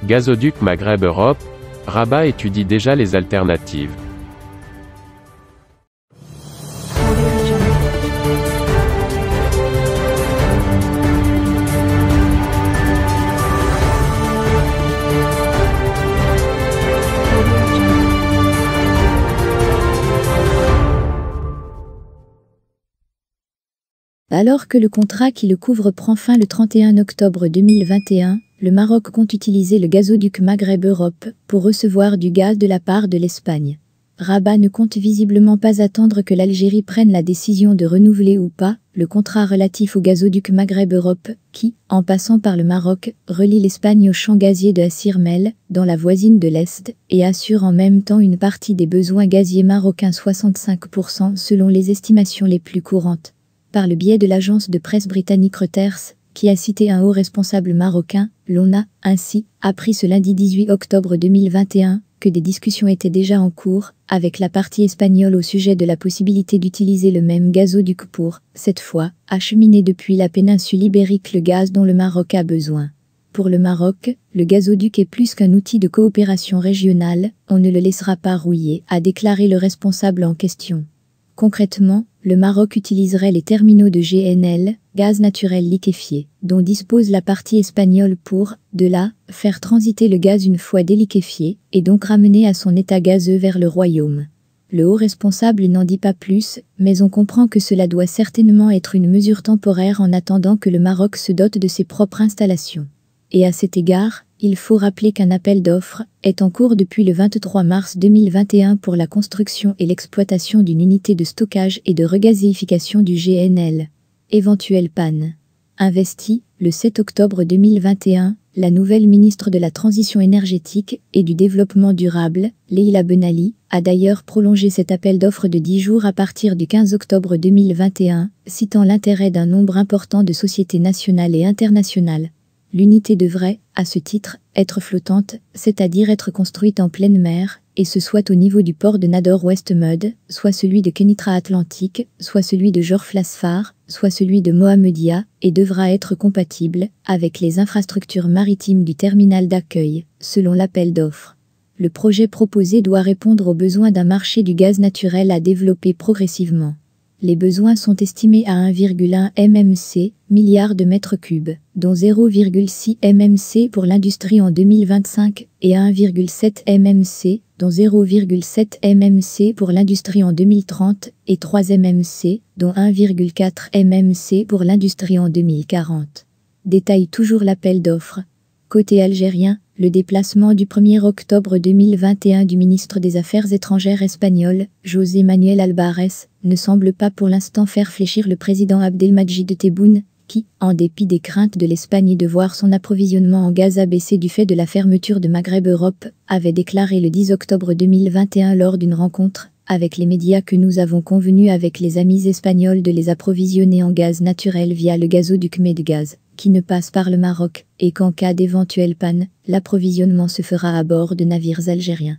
Gazoduc Maghreb-Europe, Rabat étudie déjà les alternatives. Alors que le contrat qui le couvre prend fin le 31 octobre 2021, le Maroc compte utiliser le gazoduc Maghreb-Europe pour recevoir du gaz de la part de l'Espagne. Rabat ne compte visiblement pas attendre que l'Algérie prenne la décision de renouveler ou pas le contrat relatif au gazoduc Maghreb-Europe qui, en passant par le Maroc, relie l'Espagne au champ gazier de Assirmel, dans la voisine de l'Est, et assure en même temps une partie des besoins gaziers marocains 65% selon les estimations les plus courantes. Par le biais de l'agence de presse britannique Reuters, qui a cité un haut responsable marocain, l'on a, ainsi, appris ce lundi 18 octobre 2021 que des discussions étaient déjà en cours avec la partie espagnole au sujet de la possibilité d'utiliser le même gazoduc pour, cette fois, acheminer depuis la péninsule ibérique le gaz dont le Maroc a besoin. Pour le Maroc, le gazoduc est plus qu'un outil de coopération régionale, on ne le laissera pas rouiller, a déclaré le responsable en question. Concrètement, le Maroc utiliserait les terminaux de GNL, gaz naturel liquéfié, dont dispose la partie espagnole pour, de là, faire transiter le gaz une fois déliquéfié, et donc ramener à son état gazeux vers le royaume. Le haut responsable n'en dit pas plus, mais on comprend que cela doit certainement être une mesure temporaire en attendant que le Maroc se dote de ses propres installations. Et à cet égard, il faut rappeler qu'un appel d'offres est en cours depuis le 23 mars 2021 pour la construction et l'exploitation d'une unité de stockage et de regazéification du GNL. Éventuelle panne. Investie, le 7 octobre 2021, la nouvelle ministre de la Transition énergétique et du Développement durable, Leïla Ben Ali, a d'ailleurs prolongé cet appel d'offres de 10 jours à partir du 15 octobre 2021, citant l'intérêt d'un nombre important de sociétés nationales et internationales. L'unité devrait, à ce titre, être flottante, c'est-à-dire être construite en pleine mer, et ce soit au niveau du port de Nador West Mud, soit celui de Kenitra Atlantique, soit celui de Jorflasfar, soit celui de Mohamedia, et devra être compatible avec les infrastructures maritimes du terminal d'accueil, selon l'appel d'offres. Le projet proposé doit répondre aux besoins d'un marché du gaz naturel à développer progressivement. Les besoins sont estimés à 1,1 mmc, milliards de mètres cubes, dont 0,6 mmc pour l'industrie en 2025 et 1,7 mmc, dont 0,7 mmc pour l'industrie en 2030 et 3 mmc, dont 1,4 mmc pour l'industrie en 2040. Détaille toujours l'appel d'offres. Côté algérien, le déplacement du 1er octobre 2021 du ministre des Affaires étrangères espagnol, José Manuel Albares, ne semble pas pour l'instant faire fléchir le président Abdelmadjid Tebboune, qui, en dépit des craintes de l'Espagne de voir son approvisionnement en gaz abaisser du fait de la fermeture de Maghreb-Europe, avait déclaré le 10 octobre 2021 lors d'une rencontre avec les médias que nous avons convenu avec les amis espagnols de les approvisionner en gaz naturel via le gazoduc Medgaz, qui ne passe par le Maroc, et qu'en cas d'éventuelle panne, l'approvisionnement se fera à bord de navires algériens.